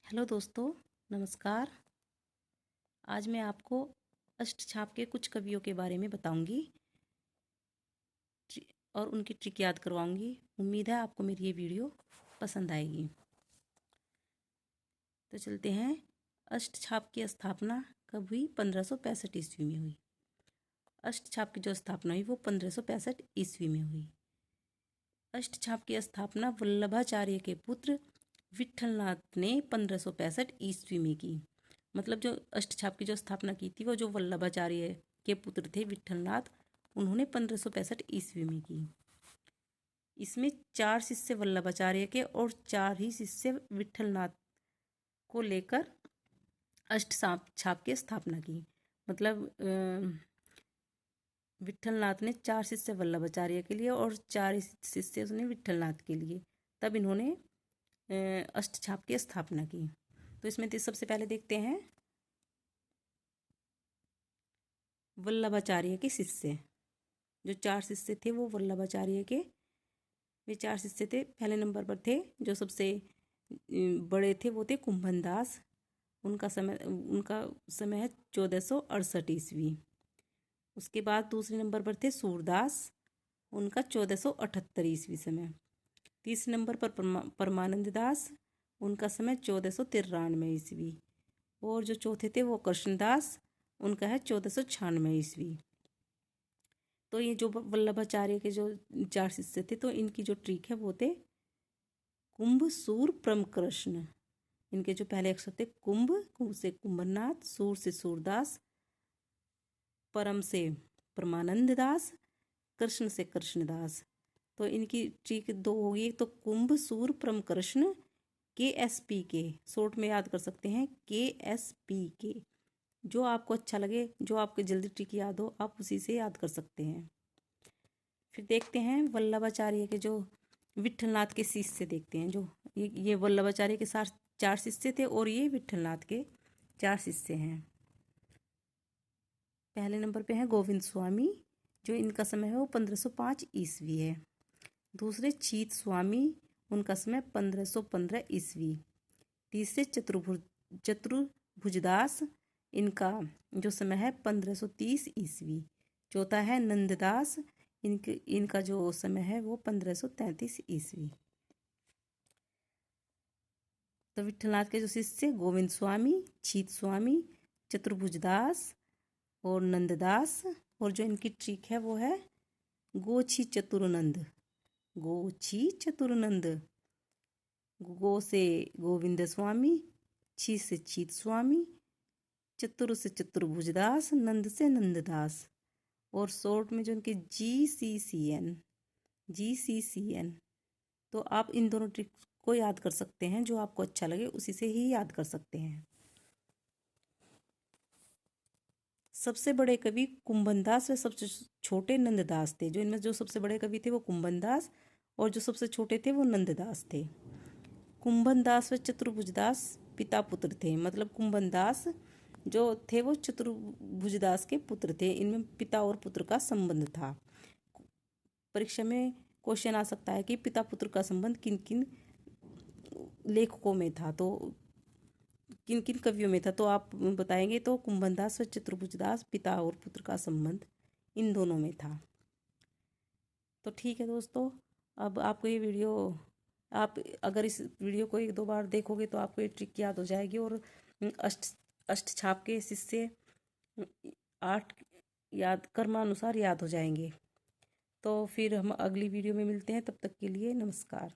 Hello दोस्तों, नमस्कार। आज मैं आपको अष्टछाप के कुछ कवियों के बारे में बताऊंगी और उनकी ट्रिक याद करवाऊंगी। उम्मीद है आपको मेरी ये वीडियो पसंद आएगी। तो चलते हैं। अष्टछाप की स्थापना कब हुई? 1565 ईस्वी में हुई। अष्टछाप की जो स्थापना हुई वो 1565 ईस्वी में हुई। अष्टछाप की स्थापना वल्लभाचार्य के पुत्र विट्ठलनाथ ने 1565 ईस्वी में की। मतलब जो अष्टछाप की जो स्थापना की थी वो जो वल्लभाचार्य के पुत्र थे विट्ठलनाथ, उन्होंने 1565 ईस्वी में की। इसमें 4 शिष्य वल्लभाचार्य के और 4 ही शिष्य विट्ठलनाथ को लेकर अष्टछाप की स्थापना की। मतलब विट्ठलनाथ ने 4 शिष्य वल्लभाचार्य के लिए और 4 शिष्य उसने विट्ठलनाथ के लिए, तब इन्होंने अष्टछाप की स्थापना की। तो इसमें सबसे पहले देखते हैं वल्लभाचार्य के शिष्य। जो 4 शिष्य थे वो वल्लभाचार्य के, वे 4 शिष्य थे। पहले नंबर पर थे, जो सबसे बड़े थे वो थे कुंभनदास। उनका समय है 1468 ईस्वी। उसके बाद दूसरे नंबर पर थे सूरदास, उनका 1478 ईस्वी समय। तीसरे नंबर पर परमानंद दास, उनका समय 1493 ईस्वी। और जो चौथे थे वो कृष्णदास, उनका है 1496 ईस्वी। तो ये जो वल्लभाचार्य के जो 4 शिष्य थे, तो इनकी जो ट्रिक है वो थे कुंभ, सूर, प्रम, कृष्ण। इनके जो पहले अक्षर थे कुंभ से कुंभनाथ, सूर से सूरदास, परम से परमानंद दास, कृष्ण से कृष्णदास। तो इनकी ट्रिक 2 होगी। एक तो कुंभ, सूर, प्रम, कृष्ण, KSP शॉर्ट में याद कर सकते हैं, KSP। जो आपको अच्छा लगे, जो आपको जल्दी ट्रिक याद हो, आप उसी से याद कर सकते हैं। फिर देखते हैं वल्लभाचार्य के जो विट्ठलनाथ के शिष्य देखते हैं। जो ये वल्लभाचार्य के साथ 4 शिष्य थे और ये विट्ठलनाथ के 4 शिष्य हैं। पहले नंबर पे है गोविंद स्वामी, जो इनका समय है वो 1505 ईस्वी है। दूसरे चीत स्वामी, उनका समय 1515 ईस्वी। तीसरे चतुर्भुजदास, इनका जो समय है 1530 ईस्वी। चौथा है नंददास, इनका जो समय है वो 1533 ईस्वी। तो विट्ठलनाथ के जो शिष्य गोविंद स्वामी, चीत स्वामी, चतुर्भुजदास और नंददास, और जो इनकी ट्रिक है वो है गोछी चतुरनंद। गोछी चतुरनंद। गो से गोविंद स्वामी, छी से चीत स्वामी, चतुर से चतुर्भुजदास, नंद से नंददास। और शॉर्ट में जो इनके GCCN। तो आप इन दोनों ट्रिक को याद कर सकते हैं, जो आपको अच्छा लगे उसी से ही याद कर सकते हैं। सबसे बड़े कवि कुंभनदास व सबसे छोटे नंददास थे। जो इनमें जो सबसे बड़े कवि थे वो कुंभनदास और जो सबसे छोटे थे वो नंददास थे। कुंभनदास व चतुर्भुजदास पिता पुत्र थे। मतलब कुंभनदास जो थे वो चतुर्भुजदास के पुत्र थे। इनमें पिता और पुत्र का संबंध था। परीक्षा में क्वेश्चन आ सकता है कि पिता पुत्र का संबंध किन किन लेखकों में था, तो किन किन कवियों में था, तो आप बताएंगे। तो कुंभनदास व चतुर्भुजदास, पिता और पुत्र का संबंध इन दोनों में था। तो ठीक है दोस्तों, अब आपको ये वीडियो, आप अगर इस वीडियो को 1-2 बार देखोगे तो आपको ये ट्रिक याद हो जाएगी और अष्टछाप के शिष्य 8 याद क्रमानुसार याद हो जाएंगे। तो फिर हम अगली वीडियो में मिलते हैं। तब तक के लिए नमस्कार।